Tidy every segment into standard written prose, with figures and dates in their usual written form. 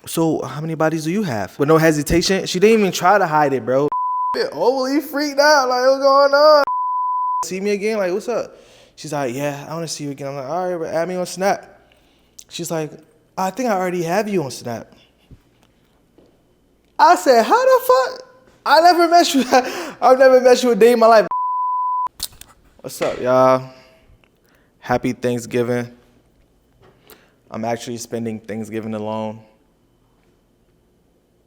So how many bodies do you have? With no hesitation, she didn't even try to hide it, bro. Overly freaked out, like, what's going on? See me again, like, what's up? She's like, yeah, I want to see you again. I'm like, all right, but add me on Snap. She's like, I think I already have you on Snap. I said, how the fuck? I've never met you a day in my life. What's up, y'all? Happy Thanksgiving. I'm actually spending Thanksgiving alone.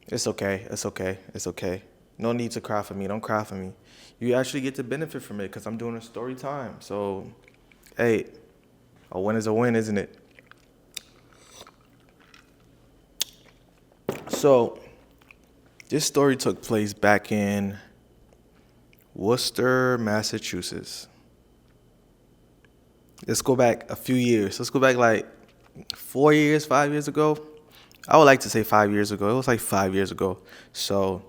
It's okay. It's okay. It's okay. No need to cry for me. Don't cry for me. You actually get to benefit from it because I'm doing a story time. So, hey, a win is a win, isn't it? So, this story took place back in Worcester, Massachusetts. Let's go back a few years. Let's go back like 4 years, 5 years ago. I would like to say 5 years ago. It was like 5 years ago. So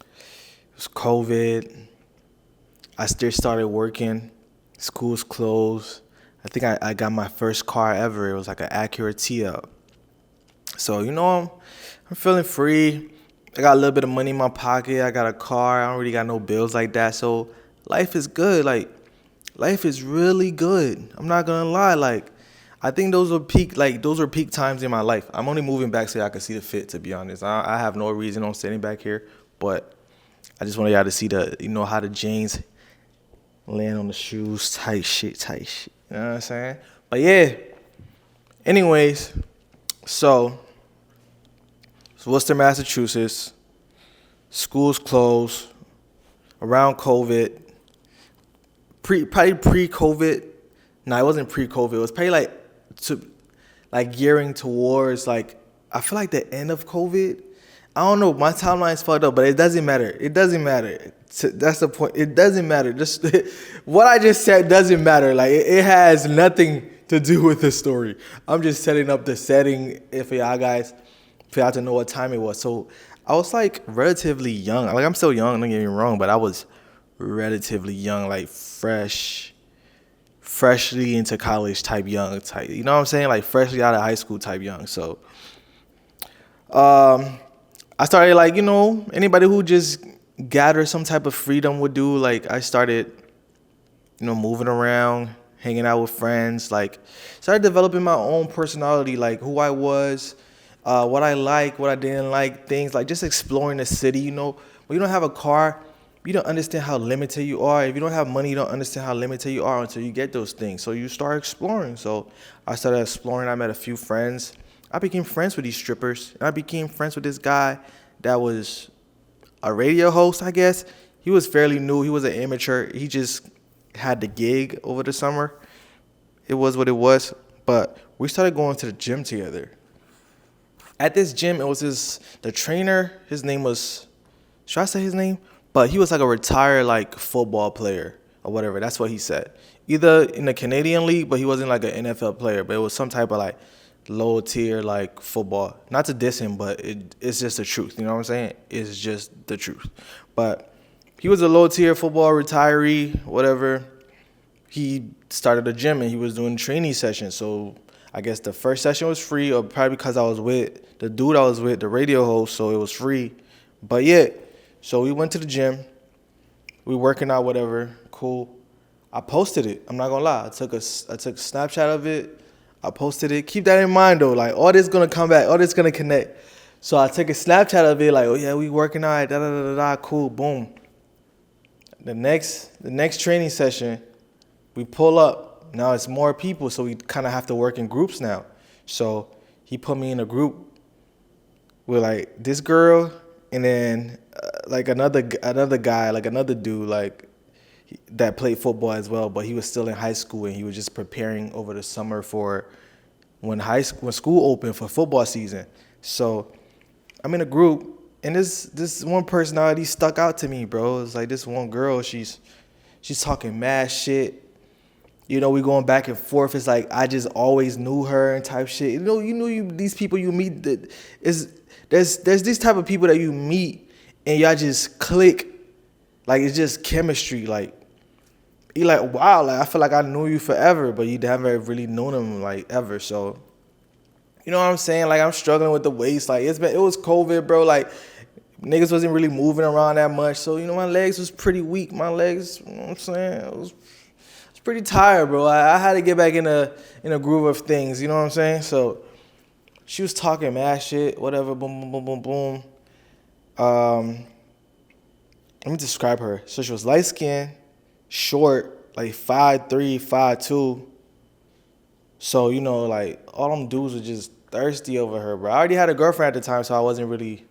it was COVID. I still started working. School's closed. I think I got my first car ever. It was like an Acura T-Up. So, I'm feeling free. I got a little bit of money in my pocket. I got a car. I don't really got no bills like that. So life is good. Like, life is really good. I'm not gonna lie. Like, I think those are peak times in my life. I'm only moving back so I can see the fit, to be honest. I have no reason on standing back here, but I just wanted y'all to see how the jeans land on the shoes, tight shit. You know what I'm saying? But yeah. Anyways, so it's Worcester, Massachusetts. School's closed. Around COVID. Probably pre-COVID. No, it wasn't pre-COVID. It was probably gearing towards I feel like the end of COVID. I don't know. My timeline's fucked up, but it doesn't matter. That's the point. It doesn't matter. Just what I just said doesn't matter. Like it has nothing to do with the story. I'm just setting up the setting for y'all to know what time it was. So I was like relatively young. Like I'm still young. Don't get me wrong, but I was relatively young, like freshly into college type young type. You know what I'm saying? Like freshly out of high school type young. So I started anybody who just gathered some type of freedom would do. Like I started, moving around, hanging out with friends, started developing my own personality, like who I was, what I like, what I didn't like, things like just exploring the city. When you don't have a car, you don't understand how limited you are. If you don't have money, you don't understand how limited you are until you get those things. So you start exploring. So I started exploring. I met a few friends. I became friends with these strippers. And I became friends with this guy that was a radio host, I guess. He was fairly new. He was an amateur. He just had the gig over the summer. It was what it was. But we started going to the gym together. At this gym, it was the trainer. His name was, should I say his name? But he was like a retired football player or whatever. That's what he said. Either in the Canadian league, but he wasn't like an NFL player. But it was some type of low tier football. Not to diss him, but it's just the truth. You know what I'm saying? It's just the truth. But he was a low tier football retiree, whatever. He started a gym and he was doing training sessions. So I guess the first session was free, or probably because I was with the dude I was with, the radio host, so it was free. But yeah. So we went to the gym. We working out, whatever. Cool. I posted it. I'm not gonna lie. I took a Snapchat of it. I posted it. Keep that in mind though. All this gonna come back. All this gonna connect. So I took a Snapchat of it. Oh yeah, we working out. Da da da da. Cool. Boom. The next training session, we pull up. Now it's more people, so we kind of have to work in groups now. So he put me in a group with this girl. And then another guy, another dude, that played football as well, but he was still in high school and he was just preparing over the summer for when school opened for football season. So I'm in a group and this one personality stuck out to me, bro. It's this one girl, she's talking mad shit. We going back and forth. It's I just always knew her and type shit. These people you meet There's these type of people that you meet and y'all just click. It's just chemistry. You're wow, I feel like I knew you forever, but you haven't really known them ever. So You know what I'm saying? Like, I'm struggling with the waist. Like, it was COVID, bro. Like, niggas wasn't really moving around that much. So, you know, my legs was pretty weak. My legs, you know what I'm saying? I was pretty tired, bro. I had to get back in a groove of things. You know what I'm saying? So, she was talking mad shit, whatever, boom, boom, boom, boom, boom. Let me describe her. So she was light skinned, short, like 5'3", 5'2". So, you know, like, all them dudes were just thirsty over her, bro. I already had a girlfriend at the time, so I wasn't really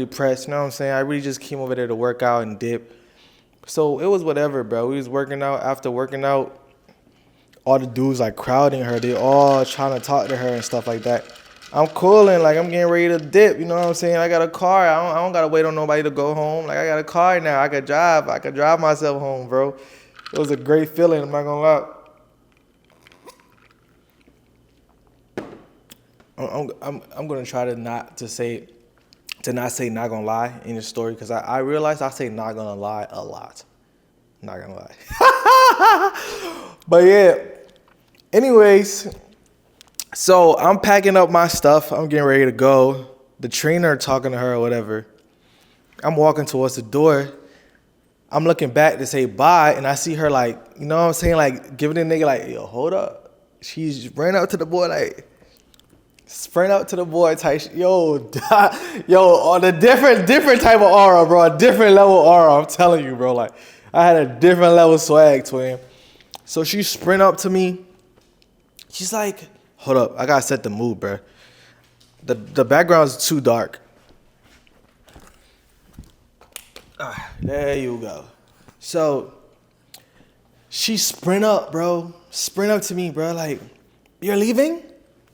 pressed, you know what I'm saying? I really just came over there to work out and dip. So it was whatever, bro. We was working out. After working out, all the dudes like crowding her. They all trying to talk to her and stuff like that. I'm cooling, like I'm getting ready to dip, you know what I'm saying? I got a car. I don't gotta wait on nobody to go home. Like I got a car now. I could drive myself home, bro. It was a great feeling, I'm not gonna lie. I'm gonna try to not say not gonna lie in the story, because I realized I say not gonna lie a lot. Not gonna lie. But yeah. Anyways, so I'm packing up my stuff. I'm getting ready to go. The trainer talking to her or whatever. I'm walking towards the door. I'm looking back to say bye, and I see her like, you know what I'm saying, like giving the nigga like, yo, hold up. She's ran up to the boy like, sprint up to the boy type shit. Yo, on a different type of aura, bro. A different level aura, I'm telling you, bro. Like, I had a different level swag, twin. So she sprint up to me. She's like, hold up, I gotta set the mood, bro. The background's too dark. There you go. So she sprint up, bro. Sprint up to me, bro. Like, you're leaving?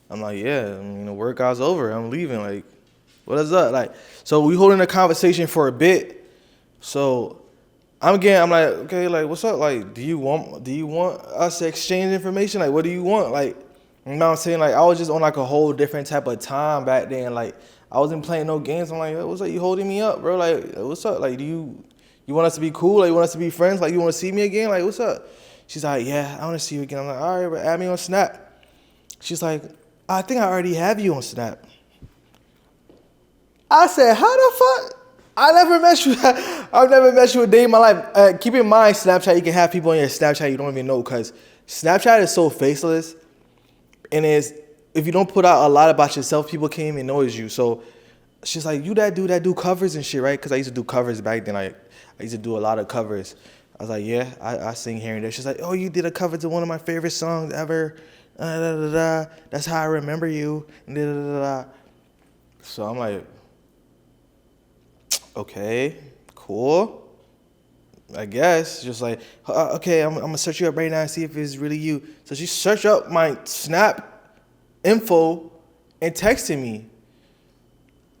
I'm like, yeah, I mean, the workout's over. I'm leaving. Like, what is up? Like, so we holding a conversation for a bit. So I'm like, okay, like, what's up? Like, do you want us to exchange information? Like, what do you want? Like, you know what I'm saying? Like, I was just on like a whole different type of time back then. Like, I wasn't playing no games. I'm like, what's up? You holding me up, bro? Like, what's up? Like, do you want us to be cool? Like, you want us to be friends? Like, you want to see me again? Like, what's up? She's like, yeah, I want to see you again. I'm like, all right, but add me on Snap. She's like, I think I already have you on Snap. I said, how the fuck? I've never met you a day in my life. Keep in mind, Snapchat, you can have people on your Snapchat you don't even know, because Snapchat is so faceless. And if you don't put out a lot about yourself, people can't even notice you. So she's like, you that dude that do covers and shit, right? Because I used to do covers back then. I used to do a lot of covers. I was like, yeah, I sing here and there. She's like, oh, you did a cover to one of my favorite songs ever. That's how I remember you. So I'm like, okay, cool. I guess. Just like, okay, I'm going to search you up right now and see if it's really you. So she searched up my Snap info and texted me.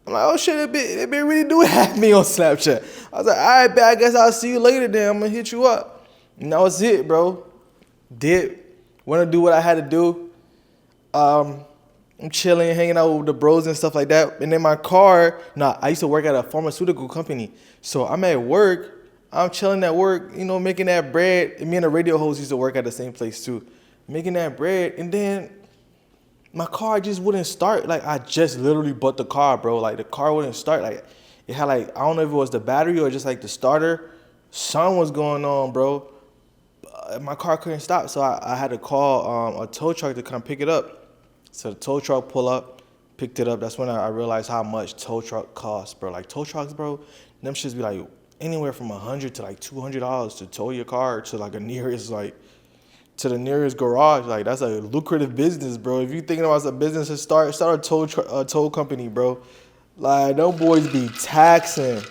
I'm like, oh shit, it really do have me on Snapchat. I was like, all right, bet, I guess I'll see you later then. I'm going to hit you up. And that was it, bro. Dip. Went to do what I had to do. I'm chilling, hanging out with the bros and stuff like that. And in my car, I used to work at a pharmaceutical company. So I'm at work. I'm chilling at work, you know, making that bread. And me and the radio host used to work at the same place too. Making that bread. And then my car just wouldn't start. Like, I just literally bought the car, bro. Like, the car wouldn't start. Like, it had like, I don't know if it was the battery or just like the starter. Something was going on, bro. My car couldn't stop. So I had to call a tow truck to come pick it up. So the tow truck pull up, picked it up. That's when I realized how much tow truck costs, bro. Like, tow trucks, bro, them shits be like anywhere from $100 to like $200 to tow your car to like to the nearest garage. Like, that's a lucrative business, bro. If you thinking about a business to start a tow company, bro. Like, them boys be taxing,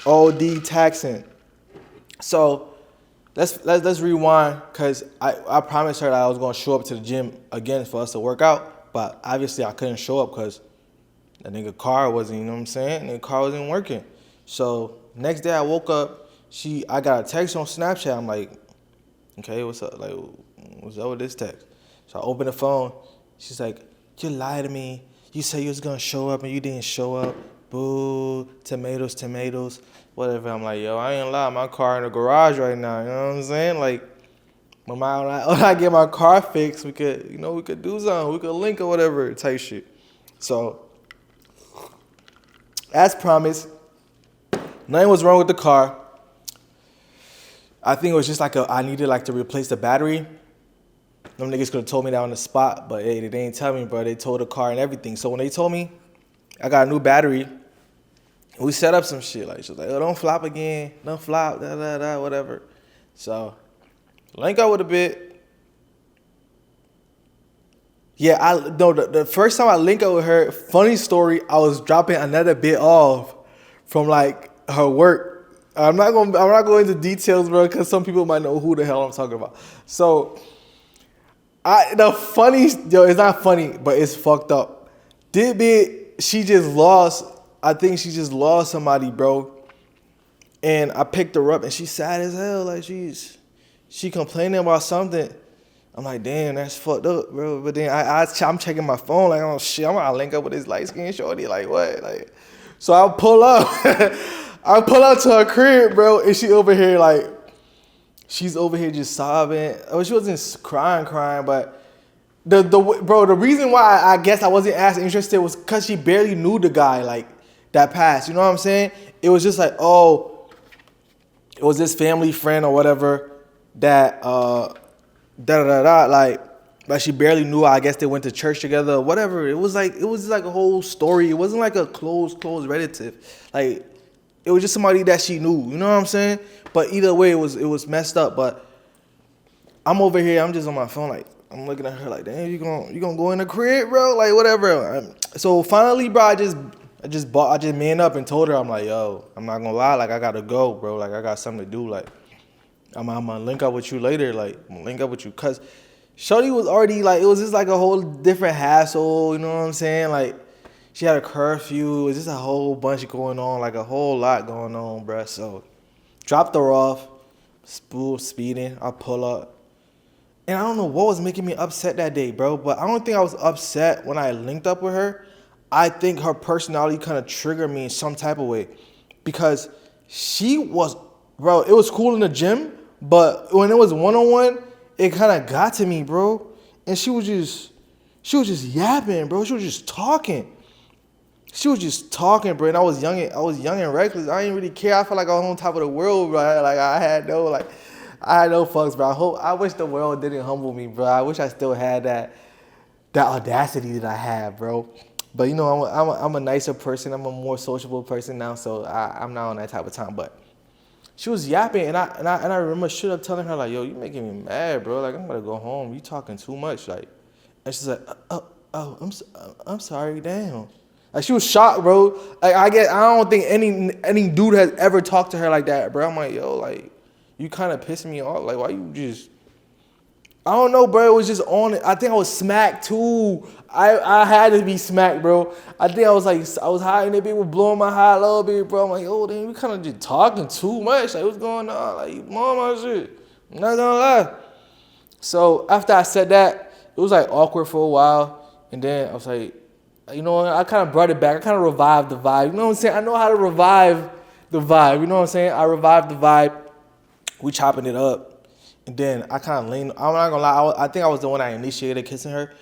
OD taxing. So let's rewind, because I promised her that I was gonna show up to the gym again for us to work out, but obviously I couldn't show up because the nigga car wasn't, you know what I'm saying? The car wasn't working. So next day I woke up, I got a text on Snapchat. I'm like, okay, what's up? Like, what's up with this text? So I open the phone. She's like, you lied to me. You said you was gonna show up and you didn't show up. Boo, tomatoes, whatever. I'm like, yo, I ain't lie. My car in the garage right now. You know what I'm saying? Like, My mom, when I get my car fixed, we could do something. We could link or whatever type shit. So, as promised, nothing was wrong with the car. I think it was just like I needed like to replace the battery. Them niggas could have told me that on the spot, but hey, they didn't tell me, bro. They told the car and everything. So when they told me I got a new battery, we set up some shit. Like, she was like, oh, don't flop again. Don't flop, whatever. So, link up with a bit. Yeah, the first time I linked up with her, funny story, I was dropping another bit off from like her work. I'm not going into details, bro, because some people might know who the hell I'm talking about. So, it's not funny, but it's fucked up. She just lost. I think she just lost somebody, bro. And I picked her up, and she's sad as hell. Like she complaining about something. I'm like, damn, that's fucked up, bro. But then I'm checking my phone, like, oh shit, I'm gonna link up with this light skinned shorty, like what, like. So I pull up. I pull up to her crib, bro, and she's over here just sobbing. Oh, she wasn't crying, but the reason why I guess I wasn't as interested was because she barely knew the guy, like, that passed. You know what I'm saying? It was just like, oh, it was this family friend or whatever that like she barely knew. I guess they went to church together or whatever. It was like a whole story. It wasn't like a close relative. Like, it was just somebody that she knew. You know what I'm saying? But either way, it was messed up. But I'm over here. I'm just on my phone. Like, I'm looking at her like, damn, you gonna go in the crib, bro? Like, whatever. So finally, bro, I just man up and told her, I'm like, yo, I'm not gonna lie. Like, I gotta go, bro. Like, I got something to do. Like, I'm gonna link up with you later. Like, I'm gonna link up with you. Cause shorty was already like, it was just like a whole different hassle. You know what I'm saying? Like, she had a curfew. It was just a whole bunch going on, like a whole lot going on, bruh. So, dropped her off, speeding. I pull up. And I don't know what was making me upset that day, bro. But I don't think I was upset when I linked up with her. I think her personality kind of triggered me in some type of way. Because she was, bro, it was cool in the gym. But when it was one-on-one, it kind of got to me, bro. And she was just yapping, bro. She was just talking. Bro, and I was young and reckless. I didn't really care. I felt like I was on top of the world, bro. Like, I had no fucks, bro. I wish the world didn't humble me, bro. I wish I still had that audacity that I had, bro. But you know, I'm a nicer person. I'm a more sociable person now, so I'm not on that type of time. But she was yapping, and I remember straight up telling her like, yo, you making me mad, bro. Like, I'm gonna go home. You talking too much, like. And she's like, I'm sorry, damn. Like, she was shocked, bro. Like, I don't think any dude has ever talked to her like that, bro. I'm like, yo, like, you kind of pissing me off. Like, why you just... I don't know, bro. It was just on it. I think I was smacked, too. I had to be smacked, bro. I think I was high, and they people blowing my high a little bit, bro. I'm like, oh, damn, you kind of just talking too much. Like, what's going on? Like, you blowing my shit. I'm not gonna lie. So, after I said that, it was, like, awkward for a while. And then I was like... You know, I kind of brought it back. I kind of revived the vibe. You know what I'm saying? I know how to revive the vibe. You know what I'm saying? I revived the vibe. We chopping it up. And then I kind of leaned. I'm not going to lie. I think I was the one that initiated kissing her.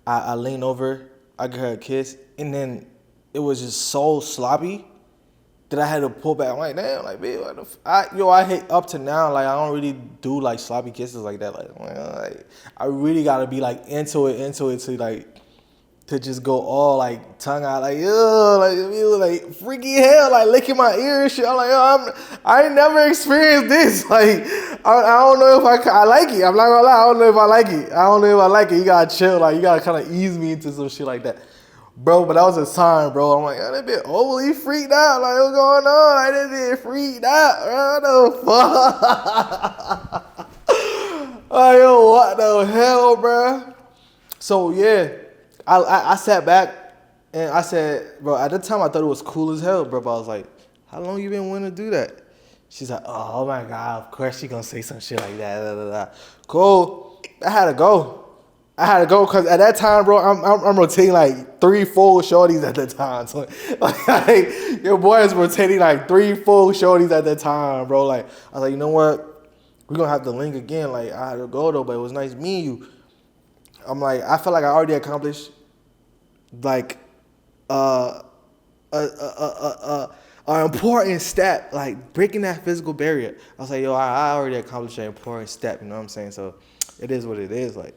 I leaned over. I gave her a kiss. And then it was just so sloppy that I had to pull back. I'm like, damn, like, babe, what the I hate up to now, like, I don't really do, like, sloppy kisses like that. Like I really got to be, like, into it to, like, to just go all like tongue out, like, ugh, like, it was like freaky hell, like licking my ear and shit. I'm like, I ain't never experienced this. Like, I don't know if I like it. I'm not gonna lie, I don't know if I like it. You gotta chill, like, you gotta kind of ease me into some shit like that, bro. But that was a sign, bro. I'm like, oh, that bit overly freaked out. Like, what's going on? Like, that bit freaked out, bro. What the fuck? Like, yo, what the hell, bro? So yeah. I sat back and I said, bro, at the time I thought it was cool as hell, bro. But I was like, how long you been wanting to do that? She's like, oh my God, of course she gonna say some shit like that. Cool. I had to go because at that time, bro, I'm rotating like 3-4 shorties at the time. So, like, your boy is rotating like 3-4 shorties at the time, bro. Like, I was like, you know what? we're gonna have to link again. Like, I had to go though, but it was nice meeting you. I'm like, I felt like I already accomplished like an important step, like breaking that physical barrier. I was like, yo, I already accomplished an important step. You know what I'm saying? So it is what it is. Like,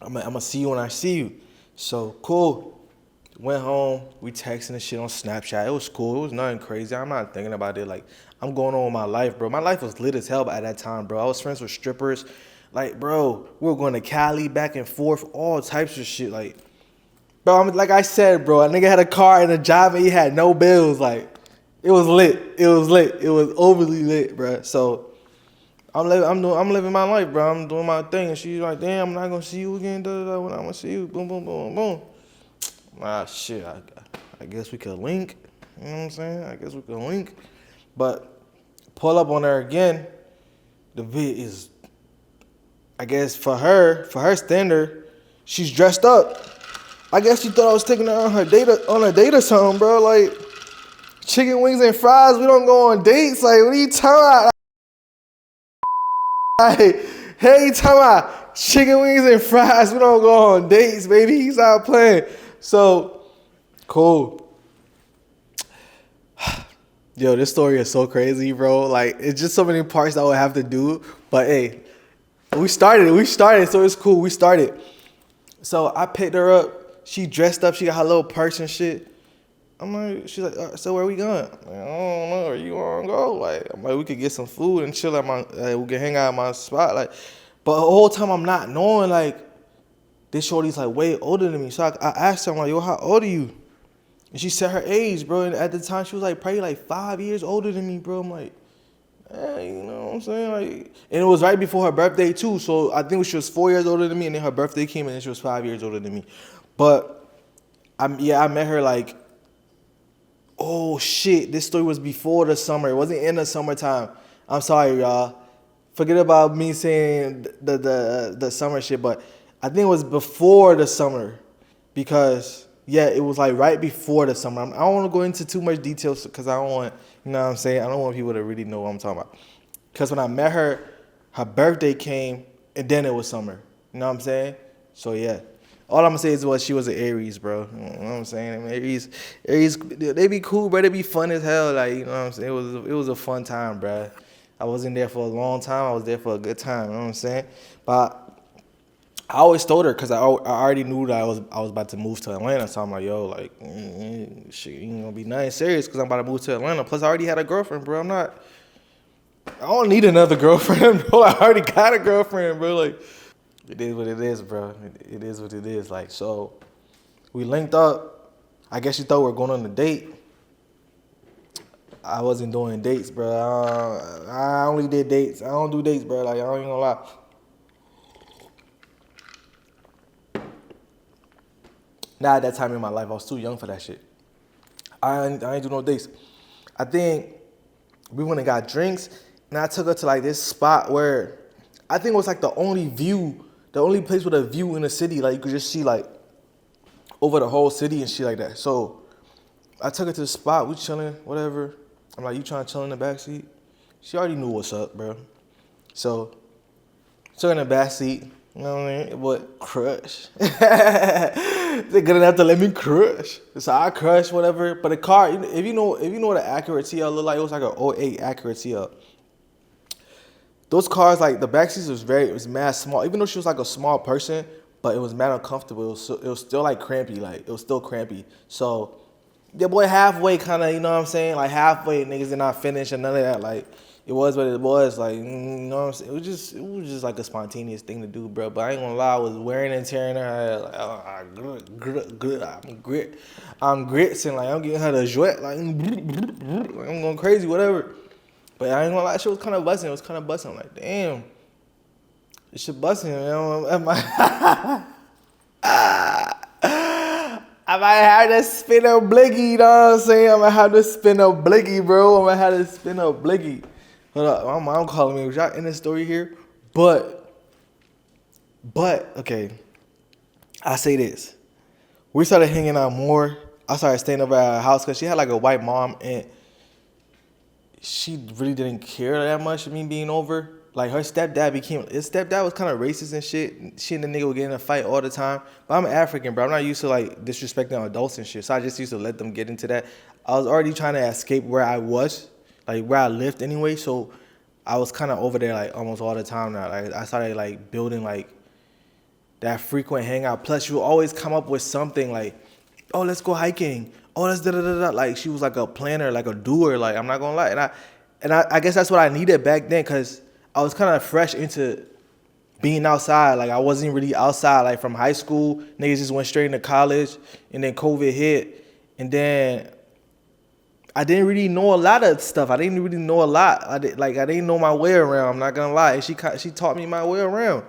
I'm gonna see you when I see you. So cool. Went home. We texting and shit on Snapchat. It was cool. It was nothing crazy. I'm not thinking about it. Like, I'm going on with my life, bro. My life was lit as hell at that time, bro. I was friends with strippers. Like, bro, we were going to Cali back and forth, all types of shit. Like, bro, like I said, bro, a nigga had a car and a job and he had no bills. Like, it was lit. It was lit. It was overly lit, bro. So I'm living my life, bro. I'm doing my thing. And she's like, damn, I'm not gonna see you again. When I'm gonna see you, boom, boom, boom, boom. Ah, shit. I guess we could link. You know what I'm saying? I guess we could link. But pull up on her again. The vid is, I guess for her standard, she's dressed up. I guess she thought I was taking her on a date or something, bro. Like, chicken wings and fries, we don't go on dates. Like, what are you talking about? Like, hey, you talking about chicken wings and fries, we don't go on dates, baby. He's out playing. So, cool. Yo, this story is so crazy, bro. Like, it's just so many parts I would have to do. But, hey, we started, so it's cool. We started. So, I picked her up. She dressed up. She got her little purse and shit. I'm like, she's like, so where we going? I'm like, I don't know. Where you want to go? Like, I'm like, we could get some food and chill at we can hang out at my spot. Like, but the whole time I'm not knowing, like, this shorty's like way older than me. So I asked her, I'm like, yo, how old are you? And she said her age, bro. And at the time, she was like probably like 5 years older than me, bro. I'm like, hey, you know what I'm saying? Like, and it was right before her birthday too. So I think she was 4 years older than me, and then her birthday came, and then she was 5 years older than me. But I met her like, oh shit, this story was before the summer. It wasn't in the summertime. I'm sorry, y'all. Forget about me saying the summer shit, but I think it was before the summer because, yeah, it was like right before the summer. I don't want to go into too much details because I don't want, you know what I'm saying? I don't want people to really know what I'm talking about. Because when I met her, her birthday came and then it was summer. You know what I'm saying? So, yeah. All I'm gonna say is she was an Aries, bro. You know what I'm saying? I mean, Aries, they be cool, bro. They be fun as hell. Like, you know what I'm saying? It was a fun time, bro. I wasn't there for a long time. I was there for a good time. You know what I'm saying? But I always told her because I already knew that I was about to move to Atlanta. So I'm like, yo, like, shit, you gonna be nice serious because I'm about to move to Atlanta. Plus, I already had a girlfriend, bro. I don't need another girlfriend, bro. I already got a girlfriend, bro. Like, it is what it is, bro. It is what it is. Like, so we linked up. I guess you thought we were going on a date. I wasn't doing dates, bro. I only did dates. I don't do dates, bro. Like, I don't even gonna lie. Not at that time in my life. I was too young for that shit. I ain't do no dates. I think we went and got drinks, and I took her to like this spot where I think it was like the only place with a view in the city. Like, you could just see like over the whole city and shit like that. So I took her to the spot. We chilling, whatever. I'm like, you trying to chill in the backseat? She already knew what's up, bro. So took her in the backseat. You know what I mean? But crush. They're good enough to let me crush. So I crush, whatever. But the car, if you know what an Acura TL look like, it was like an '08 Acura TL. Those cars, like the backseats was mad small. Even though she was like a small person, but it was mad uncomfortable. It was still like crampy. Like, it was still crampy. So your boy halfway kind of, you know what I'm saying? Like, halfway niggas did not finish and none of that. Like, it was what it was. Like, you know what I'm saying? It was just like a spontaneous thing to do, bro. But I ain't gonna lie, I was wearing and tearing her hair. Like, I'm gritsing. Like, I'm getting her the jouet. Like, I'm going crazy, whatever. But I ain't gonna lie, shit was kind of busting. It was kind of busting. I'm like, damn, this shit busting. You know? I might have to spin a bliggy, you know what I'm saying? I might have to spin a bliggy, bro. I might have to spin a bliggy. Hold up, my mom calling me. Was y'all in this story here? But, okay, I say this. We started hanging out more. I started staying over at her house because she had like a white mom and she really didn't care that much of me being over. like his stepdad was kind of racist and shit. She and the nigga would get in a fight all the time. But I'm African, bro. I'm not used to like disrespecting adults and shit. So I just used to let them get into that. I was already trying to escape where I was, like where I lived anyway. So I was kind of over there like almost all the time now. Like I started like building like that frequent hangout. Plus you always come up with something like, oh, let's go hiking. Oh, let's da da da da. Like she was like a planner, like a doer. Like I'm not gonna lie. And I guess that's what I needed back then, cause I was kind of fresh into being outside. Like I wasn't really outside. Like from high school, niggas just went straight into college, and then COVID hit, and then I didn't really know a lot of stuff. I didn't really know a lot. I didn't know my way around. I'm not gonna lie. And she taught me my way around.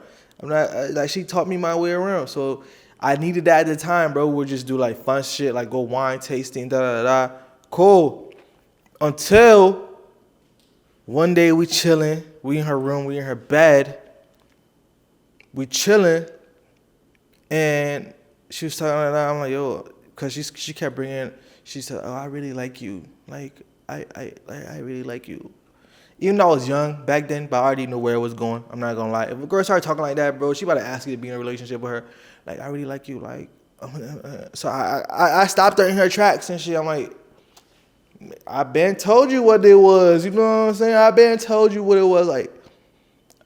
She taught me my way around. So I needed that at the time, bro. We'll just do like fun shit, like go wine tasting, da da da. Cool. Until one day we chilling. We in her room. We in her bed. We chilling, and she was talking like that. I'm like, yo, cause she kept bringing. She said, oh, I really like you. Like I really like you. Even though I was young back then, but I already knew where it was going. I'm not gonna lie. If a girl started talking like that, bro, she about to ask you to be in a relationship with her. Like, I really like you. Like, so I stopped her in her tracks and shit. I'm like, I been told you what it was. You know what I'm saying? I been told you what it was. Like,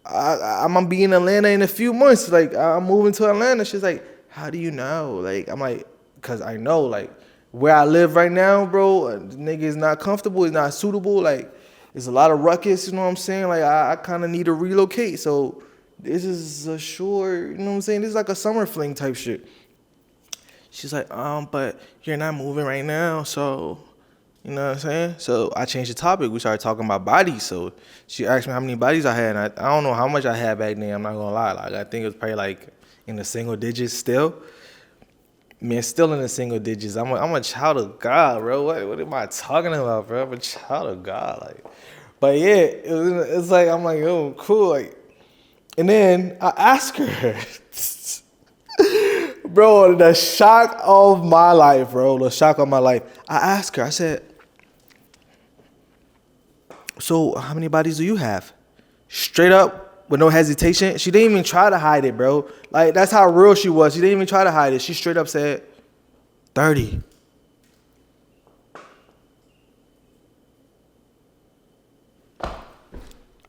I'm gonna be in Atlanta in a few months. Like, I'm moving to Atlanta. She's like, how do you know? Like, I'm like, cause I know. Like, where I live right now, bro, nigga is not comfortable. It's not suitable. Like, there's a lot of ruckus. You know what I'm saying? Like, I kind of need to relocate. So this is a short. You know what I'm saying? This is like a summer fling type shit. She's like, but you're not moving right now, so. You know what I'm saying? So I changed the topic. We started talking about bodies. So she asked me how many bodies I had. And I don't know how much I had back then. I'm not going to lie. Like I think it was probably like in the single digits still. Man, still in the single digits. I'm a child of God, bro. What am I talking about, bro? I'm a child of God. Like, but yeah, it's like, I'm like, oh, cool. Like, and then I asked her, bro, the shock of my life, bro. The shock of my life. I asked her, I said, so how many bodies do you have? Straight up, with no hesitation. She didn't even try to hide it, bro. Like, that's how real she was. She didn't even try to hide it. She straight up said, 30.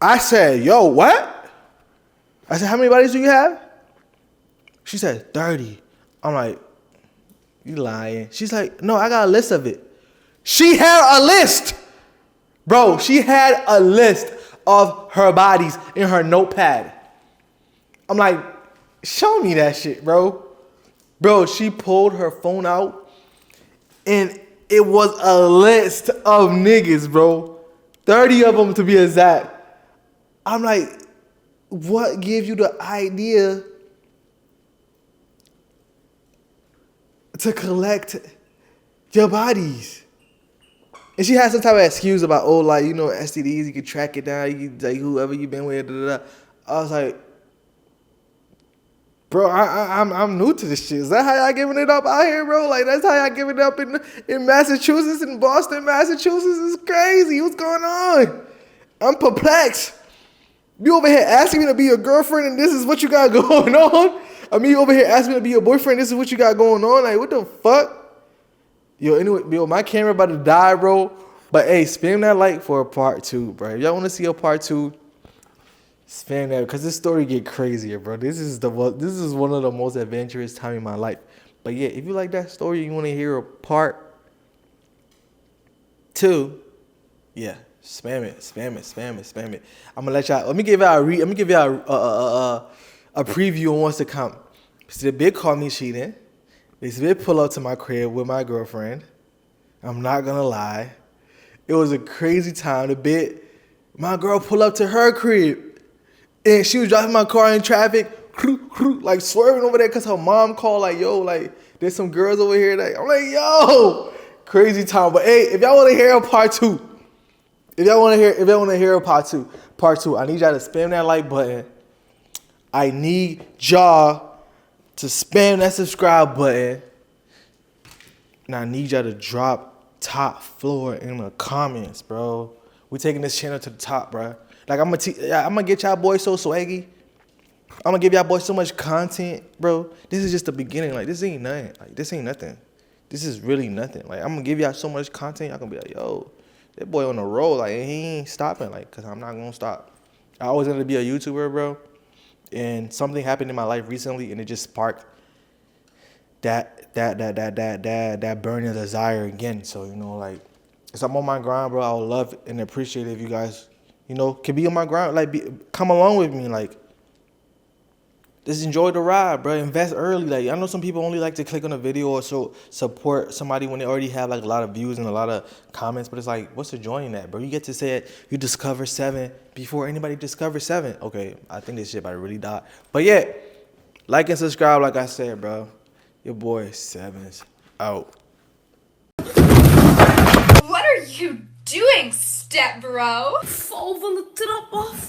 I said, yo, what? I said, how many bodies do you have? She said, 30. I'm like, you lying. She's like, no, I got a list of it. She had a list. Bro, she had a list of her bodies in her notepad. I'm like, show me that shit, bro. Bro, she pulled her phone out, and it was a list of niggas, bro. 30 of them to be exact. I'm like, what gives you the idea to collect your bodies? And she had some type of excuse about, oh, like, you know, STDs, you can track it down, you can, like, whoever you been with, da, da, da. I was like, bro, I'm new to this shit. Is that how y'all giving it up out here, bro? Like, that's how y'all giving it up in Massachusetts, in Boston, Massachusetts? It's crazy. What's going on? I'm perplexed. You over here asking me to be your girlfriend, and this is what you got going on? I mean, you over here asking me to be your boyfriend, this is what you got going on? Like, what the fuck? Yo, anyway, yo, my camera about to die, bro. But hey, spam that like for a part 2, bro. If y'all want to see a part 2, spam that, because this story get crazier, bro. This is one of the most adventurous time in my life. But yeah, if you like that story, you want to hear a part 2, yeah, spam it. I'm gonna let y'all. Let me give y'all a preview on what's to come. So the big call me cheating. This bit pull up to my crib with my girlfriend. I'm not gonna lie. It was a crazy time. My girl pull up to her crib, and she was driving my car in traffic, like swerving over there because her mom called, like, yo, like, there's some girls over here. Like, I'm like, yo, crazy time. But hey, if y'all want to hear a part 2, if y'all want to hear a part two, I need y'all to spam that like button. I need y'all to spam that subscribe button. And I need y'all to drop top floor in the comments, bro. We taking this channel to the top, bro. Like I'm gonna get y'all boys so swaggy. I'm gonna give y'all boys so much content, bro. This is just the beginning. Like this ain't nothing. Like this ain't nothing. This is really nothing. Like I'm gonna give y'all so much content. Y'all gonna be like, yo, that boy on the roll. Like he ain't stopping. Like, cause I'm not gonna stop. I always wanted to be a YouTuber, bro. And something happened in my life recently, and it just sparked that burning desire again. So you know, like, as I'm on my grind, bro, I would love and appreciate if you guys, you know, can be on my grind. Like, come along with me. Like, just enjoy the ride, bro. Invest early. Like, I know some people only like to click on a video or so support somebody when they already have like a lot of views and a lot of comments. But it's like, what's the joy in that, bro? You get to say it. You discover 7 before anybody discovers 7. Okay, I think this shit about to really die. But yeah, like and subscribe. Like I said, bro. Your boy 7's out. What are you doing, step bro? Val van de trap af.